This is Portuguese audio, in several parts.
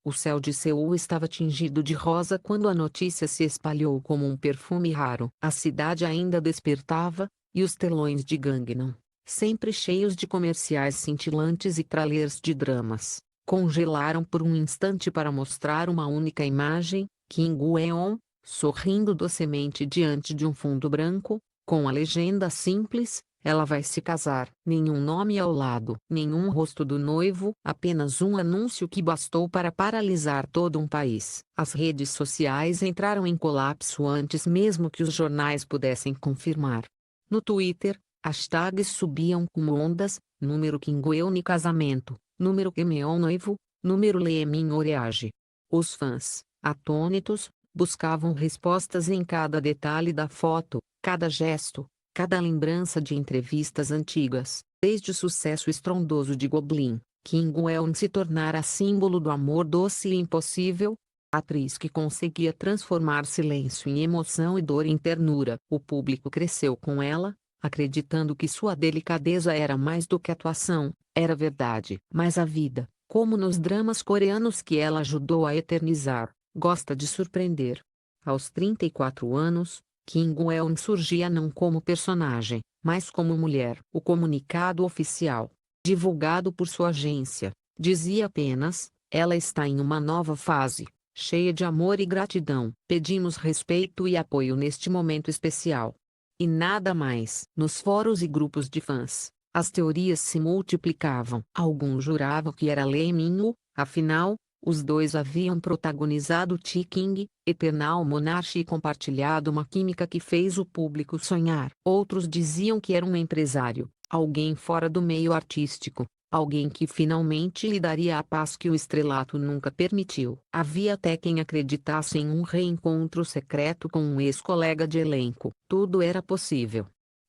O céu de Seul estava tingido de rosa quando a notícia se espalhou como um perfume raro. A cidade ainda despertava, e os telões de Gangnam, sempre cheios de comerciais cintilantes e trailers de dramas, congelaram por um instante para mostrar uma única imagem: Kim Gu-eun, sorrindo docemente diante de um fundo branco, com a legenda simples: ela vai se casar. Nenhum nome ao lado, nenhum rosto do noivo, apenas um anúncio que bastou para paralisar todo um país. As redes sociais entraram em colapso antes mesmo que os jornais pudessem confirmar. No Twitter, hashtags subiam como ondas: número Kim Gu-eun casamento, número Kim-eun noivo, número Lee Min-oreage. Os fãs, atônitos, buscavam respostas em cada detalhe da foto, cada gesto, cada lembrança de entrevistas antigas. Desde o sucesso estrondoso de Goblin, Kim Gu-eun se tornara símbolo do amor doce e impossível, a atriz que conseguia transformar silêncio em emoção e dor em ternura. O público cresceu com ela, acreditando que sua delicadeza era mais do que atuação, era verdade. Mas a vida, como nos dramas coreanos que ela ajudou a eternizar, gosta de surpreender. Aos 34 anos, Kim Gu-eun surgia não como personagem, mas como mulher. O comunicado oficial, divulgado por sua agência, dizia apenas: ela está em uma nova fase, cheia de amor e gratidão. Pedimos respeito e apoio neste momento especial. E nada mais. Nos fóruns e grupos de fãs, as teorias se multiplicavam. Alguns juravam que era Lee Min-woo, afinal, os dois haviam protagonizado T-King, Eternal Monarch e compartilhado uma química que fez o público sonhar. Outros diziam que era um empresário, alguém fora do meio artístico, alguém que finalmente lhe daria a paz que o estrelato nunca permitiu. Havia até quem acreditasse em um reencontro secreto com um ex-colega de elenco. Tudo era possível.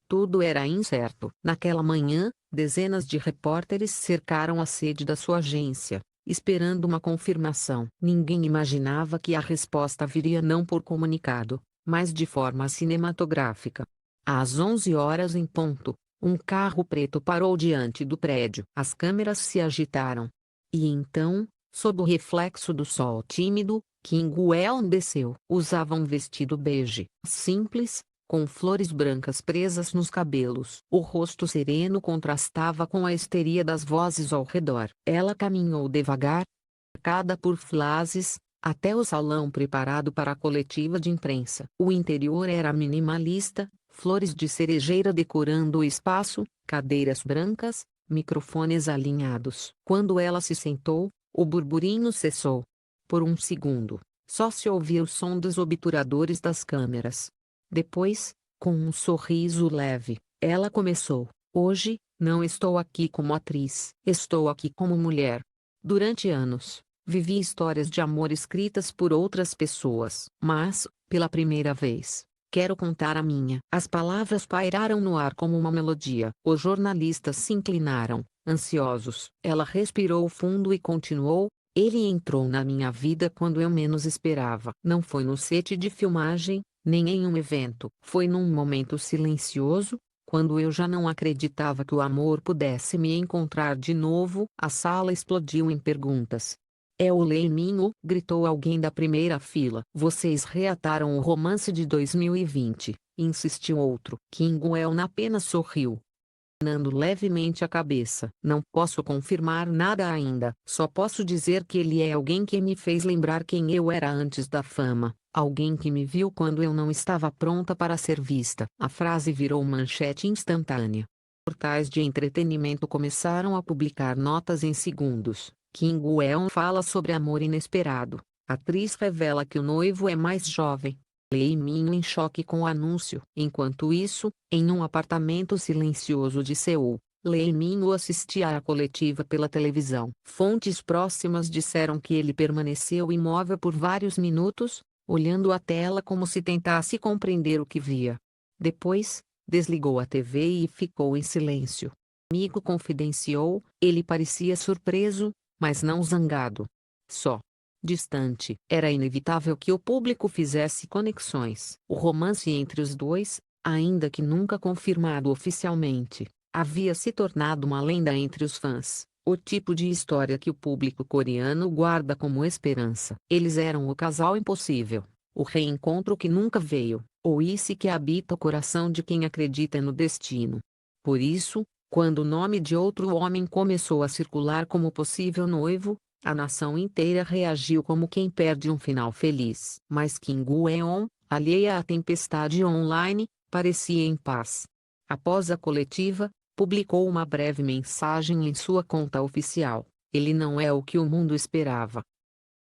Tudo era incerto. Naquela manhã, dezenas de repórteres cercaram a sede da sua agência, esperando uma confirmação. Ninguém imaginava que a resposta viria não por comunicado, mas de forma cinematográfica. Às 11 horas em ponto, um carro preto parou diante do prédio. As câmeras se agitaram. E então, sob o reflexo do sol tímido, Kim Gu-eun desceu. Usava um vestido bege, simples, com flores brancas presas nos cabelos. O rosto sereno contrastava com a histeria das vozes ao redor. Ela caminhou devagar, cercada por frases, até o salão preparado para a coletiva de imprensa. O interior era minimalista, flores de cerejeira decorando o espaço, cadeiras brancas, microfones alinhados. Quando ela se sentou, o burburinho cessou. Por um segundo, só se ouvia o som dos obturadores das câmeras. Depois, com um sorriso leve, ela começou: hoje, não estou aqui como atriz. Estou aqui como mulher. Durante anos, vivi histórias de amor escritas por outras pessoas. Mas, pela primeira vez, quero contar a minha. As palavras pairaram no ar como uma melodia. Os jornalistas se inclinaram, ansiosos. Ela respirou fundo e continuou: ele entrou na minha vida quando eu menos esperava. Não foi no set de filmagem, nem em um evento. Foi num momento silencioso, quando eu já não acreditava que o amor pudesse me encontrar de novo. A sala explodiu em perguntas. É o Lee Min-woo, gritou alguém da primeira fila. Vocês reataram o romance de 2020, insistiu outro. Kim Gu-eun apenas sorriu, inclinando levemente a cabeça. Não posso confirmar nada ainda. Só posso dizer que ele é alguém que me fez lembrar quem eu era antes da fama. Alguém que me viu quando eu não estava pronta para ser vista. A frase virou manchete instantânea. Portais de entretenimento começaram a publicar notas em segundos. Kim Gu-eun fala sobre amor inesperado. A atriz revela que o noivo é mais jovem. Lee Min-woo em choque com o anúncio. Enquanto isso, em um apartamento silencioso de Seul, Lee Min-woo assistia à coletiva pela televisão. Fontes próximas disseram que ele permaneceu imóvel por vários minutos, olhando a tela como se tentasse compreender o que via. Depois, desligou a TV e ficou em silêncio. O amigo confidenciou: ele parecia surpreso, mas não zangado. Só distante. Era inevitável que o público fizesse conexões. O romance entre os dois, ainda que nunca confirmado oficialmente, havia se tornado uma lenda entre os fãs. O tipo de história que o público coreano guarda como esperança. Eles eram o casal impossível, o reencontro que nunca veio, ou esse que habita o coração de quem acredita no destino. Por isso, quando o nome de outro homem começou a circular como possível noivo, a nação inteira reagiu como quem perde um final feliz. Mas Kim Gu-eun, alheia à tempestade online, parecia em paz. Após a coletiva, publicou uma breve mensagem em sua conta oficial: "Ele não é o que o mundo esperava.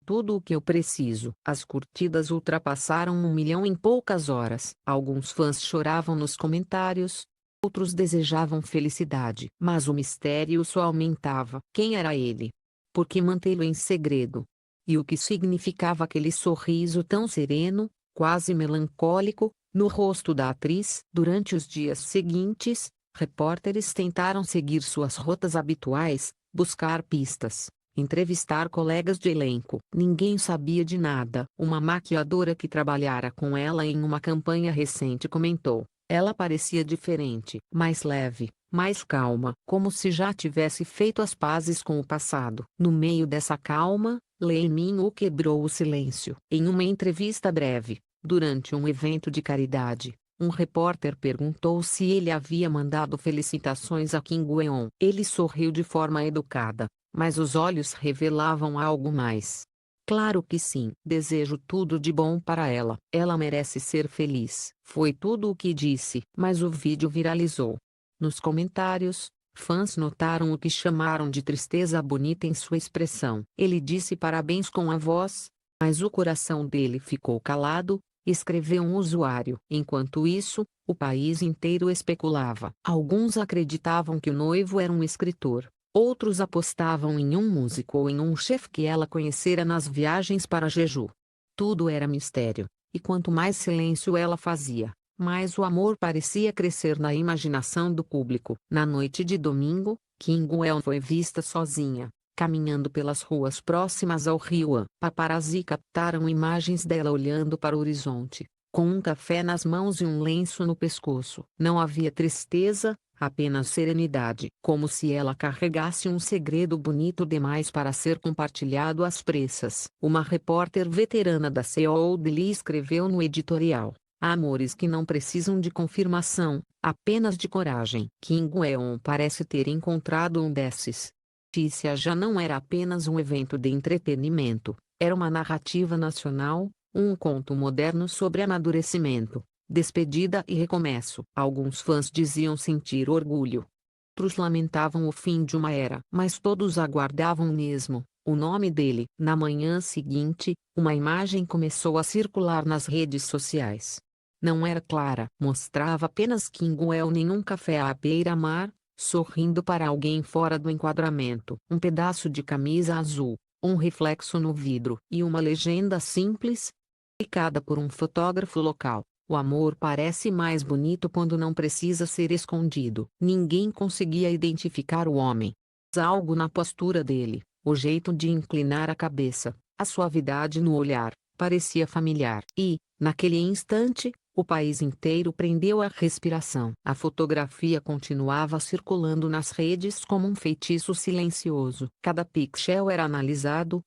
Tudo o que eu preciso." As curtidas ultrapassaram 1 milhão em poucas horas. Alguns fãs choravam nos comentários, outros desejavam felicidade. Mas o mistério só aumentava. Quem era ele? Por que mantê-lo em segredo? E o que significava aquele sorriso tão sereno, quase melancólico, no rosto da atriz? Durante os dias seguintes, repórteres tentaram seguir suas rotas habituais, buscar pistas, entrevistar colegas de elenco. Ninguém sabia de nada. Uma maquiadora que trabalhara com ela em uma campanha recente comentou: "Ela parecia diferente, mais leve, mais calma, como se já tivesse feito as pazes com o passado." No meio dessa calma, Lee Min-woo quebrou o silêncio. Em uma entrevista breve, durante um evento de caridade, um repórter perguntou se ele havia mandado felicitações a Kim Gu-eun. Ele sorriu de forma educada, mas os olhos revelavam algo mais. "Claro que sim. Desejo tudo de bom para ela. Ela merece ser feliz." Foi tudo o que disse. Mas o vídeo viralizou. Nos comentários, fãs notaram o que chamaram de tristeza bonita em sua expressão. Ele disse parabéns com a voz, mas o coração dele ficou calado, escreveu um usuário. Enquanto isso, o país inteiro especulava. Alguns acreditavam que o noivo era um escritor. Outros apostavam em um músico ou em um chefe que ela conhecera nas viagens para Jeju. Tudo era mistério, e quanto mais silêncio ela fazia, mais o amor parecia crescer na imaginação do público. Na noite de domingo, Kim Gu-eun foi vista sozinha, caminhando pelas ruas próximas ao rio. Paparazzi captaram imagens dela olhando para o horizonte, com um café nas mãos e um lenço no pescoço. Não havia tristeza, apenas serenidade, como se ela carregasse um segredo bonito demais para ser compartilhado às pressas. Uma repórter veterana da Seoul Daily escreveu no editorial: "Há amores que não precisam de confirmação, apenas de coragem." Kim Gu-eun parece ter encontrado um desses. A notícia já não era apenas um evento de entretenimento, era uma narrativa nacional, um conto moderno sobre amadurecimento, despedida e recomeço. Alguns fãs diziam sentir orgulho. Outros lamentavam o fim de uma era. Mas todos aguardavam mesmo o nome dele. Na manhã seguinte, uma imagem começou a circular nas redes sociais. Não era clara. Mostrava apenas Kim Gu-eun em um café à beira-mar, sorrindo para alguém fora do enquadramento. Um pedaço de camisa azul, um reflexo no vidro e uma legenda simples, publicada por um fotógrafo local: "O amor parece mais bonito quando não precisa ser escondido." Ninguém conseguia identificar o homem. Mas algo na postura dele, o jeito de inclinar a cabeça, a suavidade no olhar, parecia familiar. E, naquele instante, o país inteiro prendeu a respiração. A fotografia continuava circulando nas redes como um feitiço silencioso. Cada pixel era analisado,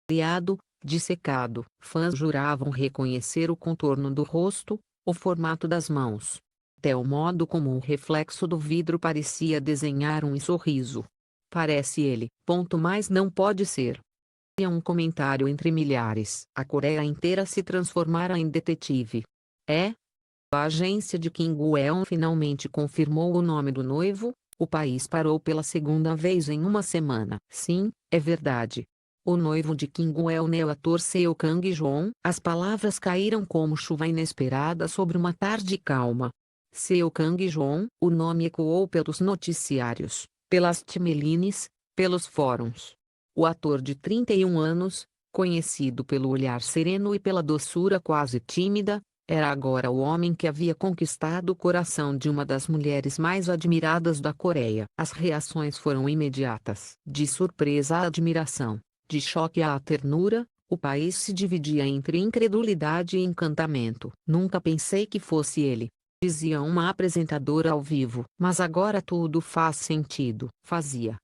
avaliado, dissecado. Fãs juravam reconhecer o contorno do rosto, o formato das mãos, até o modo como o reflexo do vidro parecia desenhar um sorriso. "Parece ele, ponto, mas não pode ser." E um comentário entre milhares. A Coreia inteira se transformara em detetive. "É?" A agência de Kim Gu-eun finalmente confirmou o nome do noivo. O país parou pela segunda vez em uma semana. "Sim, é verdade. O noivo de Kim Gu-eun é o ator Seo Kang-joon." As palavras caíram como chuva inesperada sobre uma tarde calma. Seo Kang-joon. O nome ecoou pelos noticiários, pelas timelines, pelos fóruns. O ator de 31 anos, conhecido pelo olhar sereno e pela doçura quase tímida, era agora o homem que havia conquistado o coração de uma das mulheres mais admiradas da Coreia. As reações foram imediatas. De surpresa à admiração, de choque à ternura, o país se dividia entre incredulidade e encantamento. "Nunca pensei que fosse ele", dizia uma apresentadora ao vivo. "Mas agora tudo faz sentido." Fazia.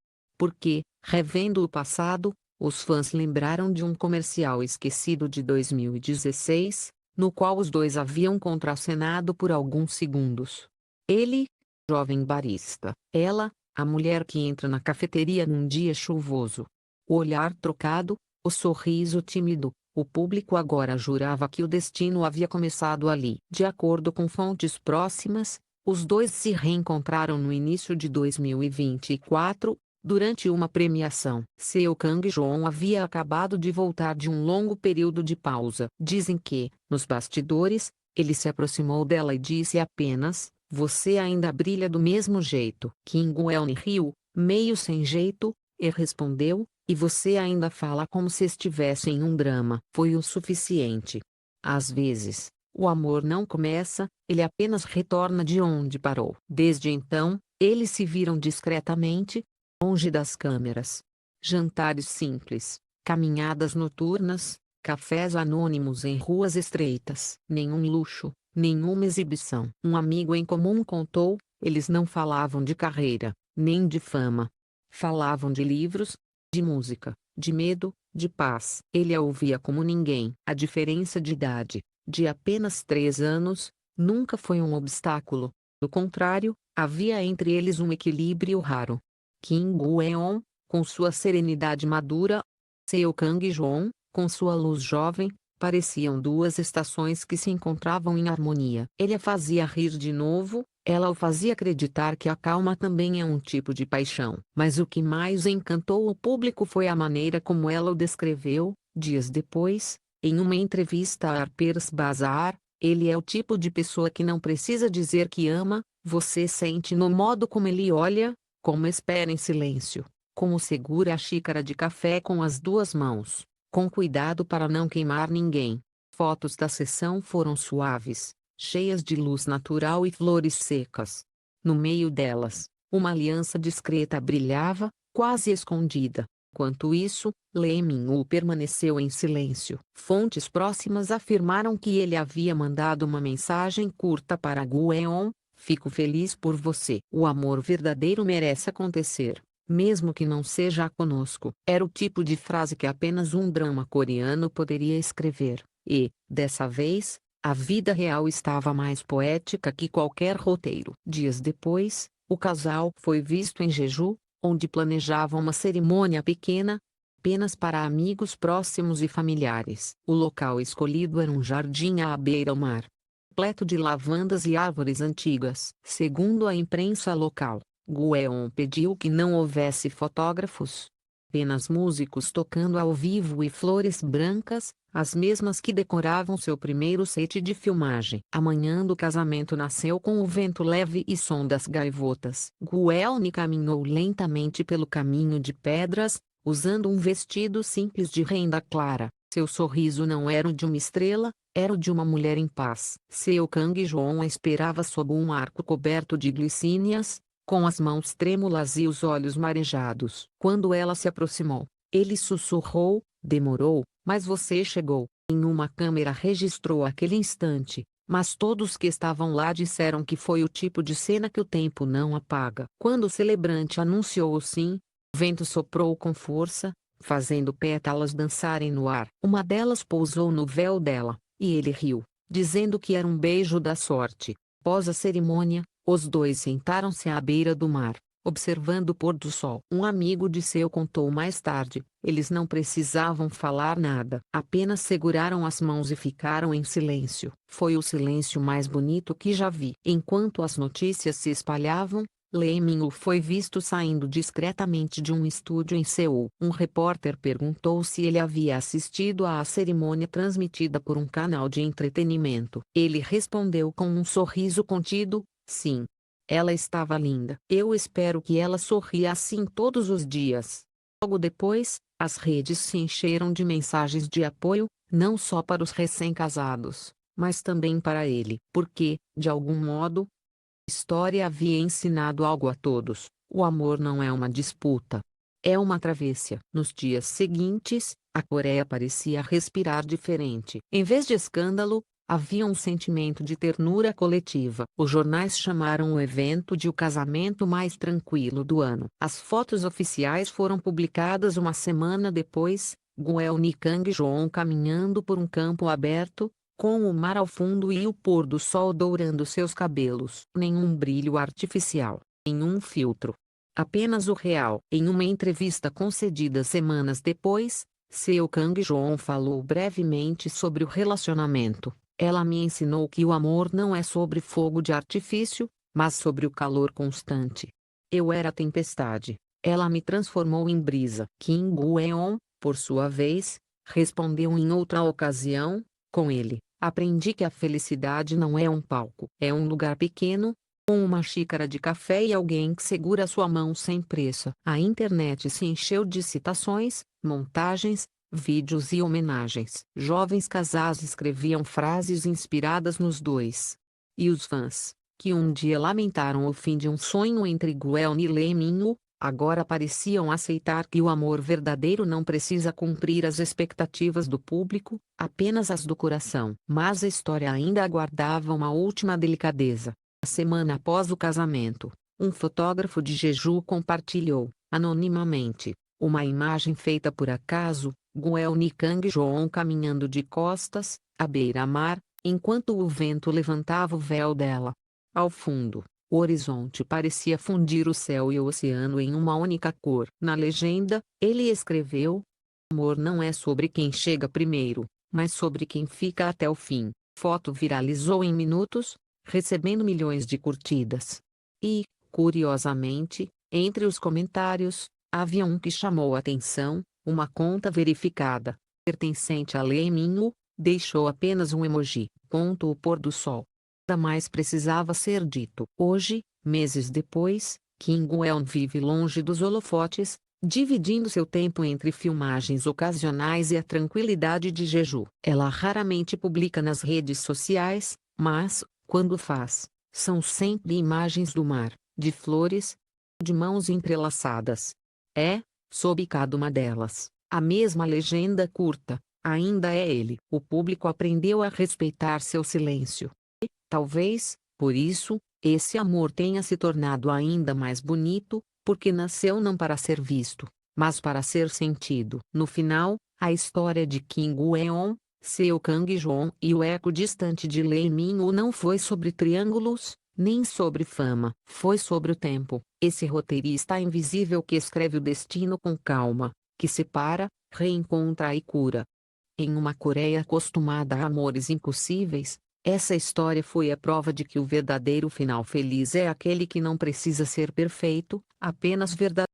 Porque, revendo o passado, os fãs lembraram de um comercial esquecido de 2016, no qual os dois haviam contracenado por alguns segundos. Ele, jovem barista; ela, a mulher que entra na cafeteria num dia chuvoso. O olhar trocado, o sorriso tímido, o público agora jurava que o destino havia começado ali. De acordo com fontes próximas, os dois se reencontraram no início de 2024, durante uma premiação. Seo Kang-joon havia acabado de voltar de um longo período de pausa. Dizem que, nos bastidores, ele se aproximou dela e disse apenas: "Você ainda brilha do mesmo jeito." Kim Gu-eun riu, meio sem jeito, e respondeu: "E você ainda fala como se estivesse em um drama." Foi o suficiente. Às vezes, o amor não começa, ele apenas retorna de onde parou. Desde então, eles se viram discretamente, longe das câmeras. Jantares simples, caminhadas noturnas, cafés anônimos em ruas estreitas. Nenhum luxo, nenhuma exibição. Um amigo em comum contou: eles não falavam de carreira, nem de fama. Falavam de livros, de música, de medo, de paz. Ele a ouvia como ninguém. A diferença de idade, de apenas 3 anos, nunca foi um obstáculo. Do contrário, havia entre eles um equilíbrio raro. Kim Gu-eun, com sua serenidade madura, Seo Kang-joon, com sua luz jovem, pareciam duas estações que se encontravam em harmonia. Ele a fazia rir de novo, ela o fazia acreditar que a calma também é um tipo de paixão. Mas o que mais encantou o público foi a maneira como ela o descreveu, dias depois, em uma entrevista a Harper's Bazaar: "Ele é o tipo de pessoa que não precisa dizer que ama, você sente no modo como ele olha, como espera em silêncio, como segura a xícara de café com as 2 mãos, com cuidado para não queimar ninguém." Fotos da sessão foram suaves, cheias de luz natural e flores secas. No meio delas, uma aliança discreta brilhava, quase escondida. Enquanto isso, Lee Min-woo permaneceu em silêncio. Fontes próximas afirmaram que ele havia mandado uma mensagem curta para Gu-eun: "Fico feliz por você. O amor verdadeiro merece acontecer, mesmo que não seja conosco." Era o tipo de frase que apenas um drama coreano poderia escrever. E, dessa vez, a vida real estava mais poética que qualquer roteiro. Dias depois, o casal foi visto em Jeju, onde planejavam uma cerimônia pequena, apenas para amigos próximos e familiares. O local escolhido era um jardim à beira-mar, repleto de lavandas e árvores antigas. Segundo a imprensa local, Gu-eun pediu que não houvesse fotógrafos, apenas músicos tocando ao vivo e flores brancas, as mesmas que decoravam seu primeiro set de filmagem. A manhã do casamento nasceu com o vento leve e som das gaivotas. Gu-eun caminhou lentamente pelo caminho de pedras, usando um vestido simples de renda clara. Seu sorriso não era o de uma estrela, era o de uma mulher em paz. Seo Kang-joon a esperava sob um arco coberto de glicínias, com as mãos trêmulas e os olhos marejados. Quando ela se aproximou, ele sussurrou: "Demorou, mas você chegou." Nenhuma câmera registrou aquele instante, mas todos que estavam lá disseram que foi o tipo de cena que o tempo não apaga. Quando o celebrante anunciou o sim, o vento soprou com força, fazendo pétalas dançarem no ar. Uma delas pousou no véu dela, e ele riu, dizendo que era um beijo da sorte. Após a cerimônia, os dois sentaram-se à beira do mar, observando o pôr do sol. Um amigo de Seo contou mais tarde: eles não precisavam falar nada, apenas seguraram as mãos e ficaram em silêncio. Foi o silêncio mais bonito que já vi. Enquanto as notícias se espalhavam, Lee Min-woo foi visto saindo discretamente de um estúdio em Seul. Um repórter perguntou se ele havia assistido à cerimônia transmitida por um canal de entretenimento. Ele respondeu com um sorriso contido: "Sim. Ela estava linda. Eu espero que ela sorria assim todos os dias." Logo depois, as redes se encheram de mensagens de apoio, não só para os recém-casados, mas também para ele. Porque, de algum modo, a história havia ensinado algo a todos: o amor não é uma disputa. É uma travessia. Nos dias seguintes, a Coreia parecia respirar diferente. Em vez de escândalo, Havia um sentimento de ternura coletiva. Os jornais chamaram o evento de o casamento mais tranquilo do ano. As fotos oficiais foram publicadas uma semana depois, Guel e Kang Joon caminhando por um campo aberto, com o mar ao fundo e o pôr do sol dourando seus cabelos. Nenhum brilho artificial, nenhum filtro. Apenas o real. Em uma entrevista concedida semanas depois, Seo Kang-joon falou brevemente sobre o relacionamento. Ela me ensinou que o amor não é sobre fogo de artifício, mas sobre o calor constante. Eu era tempestade. Ela me transformou em brisa. Kim Gu-eon, por sua vez, respondeu em outra ocasião, com ele, aprendi que a felicidade não é um palco. É um lugar pequeno, com uma xícara de café e alguém que segura sua mão sem pressa. A internet se encheu de citações, montagens, vídeos e homenagens. Jovens casais escreviam frases inspiradas nos dois. E os fãs, que um dia lamentaram o fim de um sonho entre Guel e Lee Min-woo, agora pareciam aceitar que o amor verdadeiro não precisa cumprir as expectativas do público, apenas as do coração. Mas a história ainda aguardava uma última delicadeza. A semana após o casamento, um fotógrafo de Jeju compartilhou, anonimamente, uma imagem feita por acaso, Guel e Kang-joon caminhando de costas, à beira-mar, enquanto o vento levantava o véu dela. Ao fundo, o horizonte parecia fundir o céu e o oceano em uma única cor. Na legenda, ele escreveu: amor não é sobre quem chega primeiro, mas sobre quem fica até o fim. Foto viralizou em minutos, recebendo milhões de curtidas. E, curiosamente, entre os comentários, havia um que chamou a atenção, uma conta verificada, pertencente a Lee Min-woo, deixou apenas um emoji, o pôr do sol. Nada mais precisava ser dito. Hoje, meses depois, Kim Gu-eun vive longe dos holofotes, dividindo seu tempo entre filmagens ocasionais e a tranquilidade de Jeju. Ela raramente publica nas redes sociais, mas, quando faz, são sempre imagens do mar, de flores, de mãos entrelaçadas. Sob cada uma delas, a mesma legenda curta: ainda é ele. O público aprendeu a respeitar seu silêncio. E, talvez, por isso, esse amor tenha se tornado ainda mais bonito, porque nasceu não para ser visto, mas para ser sentido. No final, a história de Kim Gu-eun, Seo Kang-joon e o eco distante de Lee Min-woo não foi sobre triângulos, nem sobre fama. Foi sobre o tempo. Esse roteirista invisível que escreve o destino com calma, que separa, reencontra e cura. Em uma Coreia acostumada a amores impossíveis, essa história foi a prova de que o verdadeiro final feliz é aquele que não precisa ser perfeito, apenas verdadeiro.